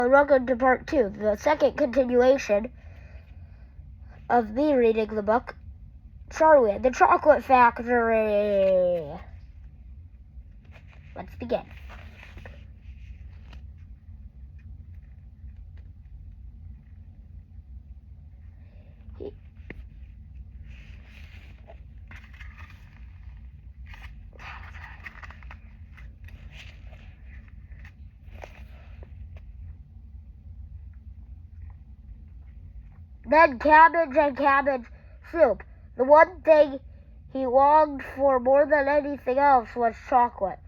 Welcome to part 2, the second continuation of me reading the book, Charlie and the Chocolate Factory. Let's begin. Then cabbage and cabbage soup. The one thing he longed for more than anything else was chocolate.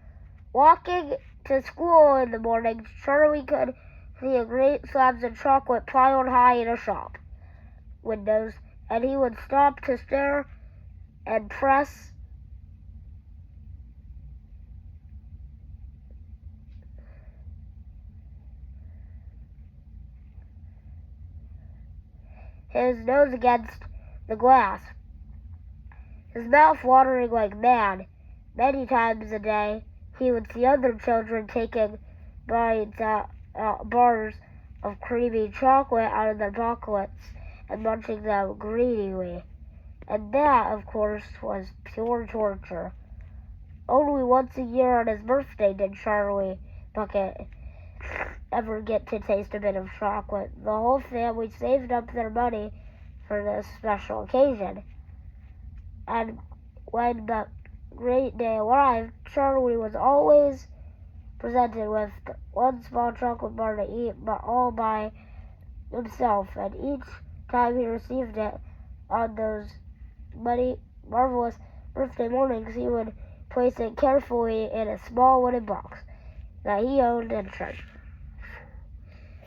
Walking to school in the morning, Charlie could see a great slabs of chocolate piled high in a shop windows, and he would stop to stare and press his nose against the glass, his mouth watering like mad. Many times a day, he would see other children taking bites out bars of creamy chocolate out of their pockets and munching them greedily. And that, of course, was pure torture. Only once a year on his birthday did Charlie Bucket ever get to taste a bit of chocolate. The whole family saved up their money for this special occasion. And when the great day arrived, Charlie was always presented with one small chocolate bar to eat, but all by himself. And each time he received it on those marvelous birthday mornings, he would place it carefully in a small wooden box that he owned and treasured.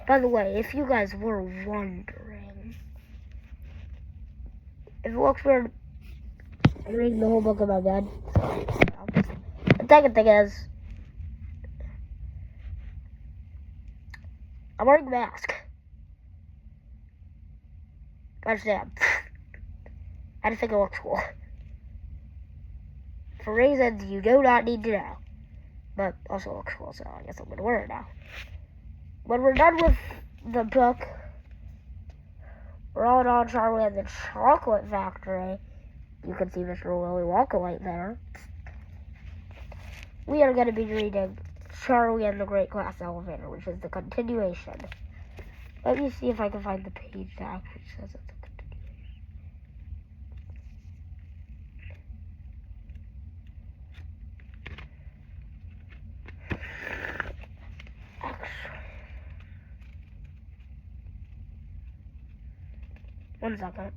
By the way, if you guys were wondering, if it looks weird, I'm reading the whole book in my bed. The second thing is, I'm wearing a mask. Understand? I just think it looks cool. For reasons you do not need to know. But also looks cool, so I guess I'm going to wear it now. When we're done with the book, we're all on Charlie and the Chocolate Factory. You can see Mr. Willy Wonka right there. We are going to be reading Charlie and the Great Glass Elevator, which is the continuation. Let me see if I can find the page that actually says it's a continuation. One second.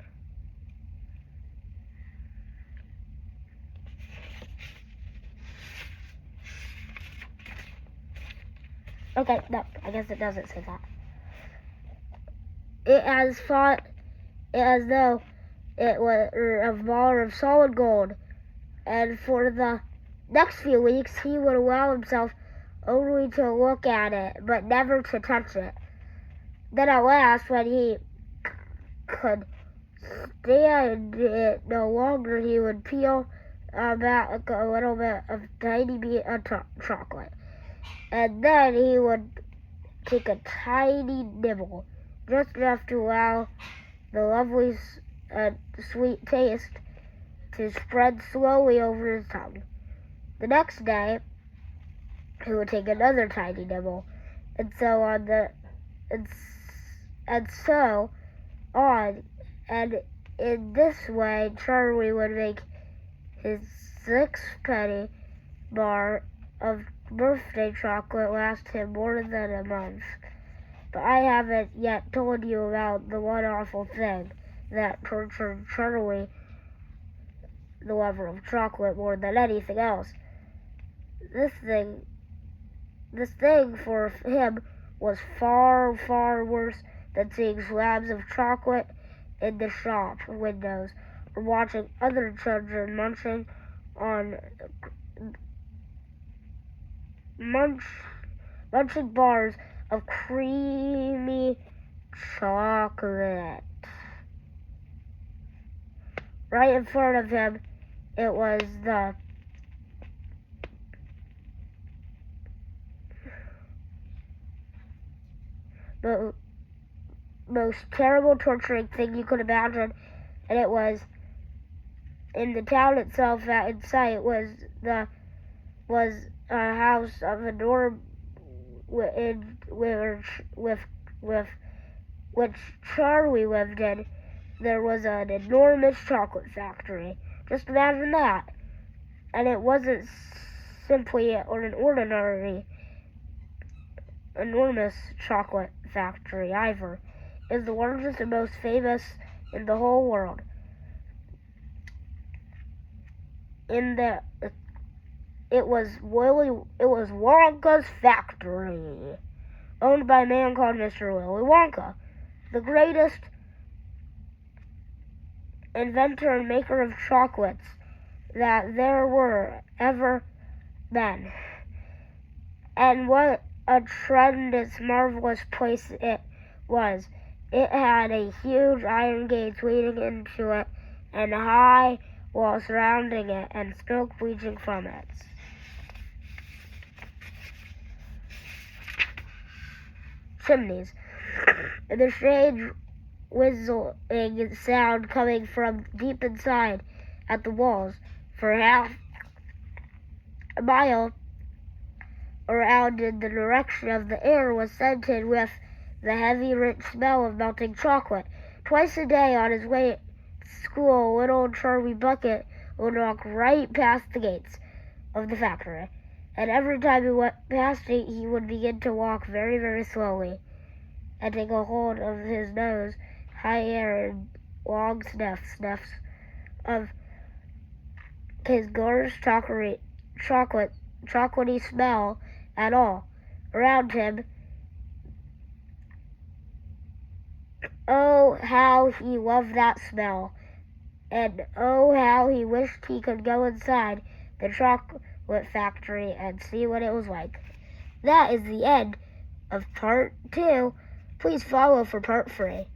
Okay, no, I guess it doesn't say that. It has fought as though it was a bar of solid gold, and for the next few weeks he would allow himself only to look at it, but never to touch it. Then at last, when he could stand it no longer, he would peel back a little bit of tiny bit of chocolate. And then he would take a tiny nibble, just enough to allow the lovely sweet taste to spread slowly over his tongue. The next day, he would take another tiny nibble, and so on and so on. And in this way, Charlie would make his 6-penny bar of birthday chocolate last him more than a month. But I haven't yet told you about the one awful thing that tortured Charlie, the lover of chocolate, more than anything else. This thing for him was far, far worse than seeing slabs of chocolate in the shop windows or watching other children munching bars of creamy chocolate. Right in front of him, it was the most terrible torturing thing you could imagine, and it was in the town itself. That in sight was a house of enormous with which Charlie lived in. There was an enormous chocolate factory. Just imagine that. And it wasn't simply an ordinary enormous chocolate factory either. It was the largest and most famous in the whole world. It was Wonka's factory, owned by a man called Mr. Willy Wonka, the greatest inventor and maker of chocolates that there were ever been. And what a tremendous, marvelous place it was. It had a huge iron gates leading into it, and high walls surrounding it, and smoke reaching from it. Chimneys, and the strange whistling sound coming from deep inside at the walls for half a mile around in the direction of the air was scented with the heavy, rich smell of melting chocolate. Twice a day on his way to school, little Charlie Bucket would walk right past the gates of the factory. And every time he went past it, he would begin to walk very, very slowly and take a hold of his nose, high air, and long sniffs of his gorgeous chocolatey smell at all around him. Oh, how he loved that smell, and oh, how he wished he could go inside the chocolate factory and see what it was like. That is the end of part 2. Please follow for part 3.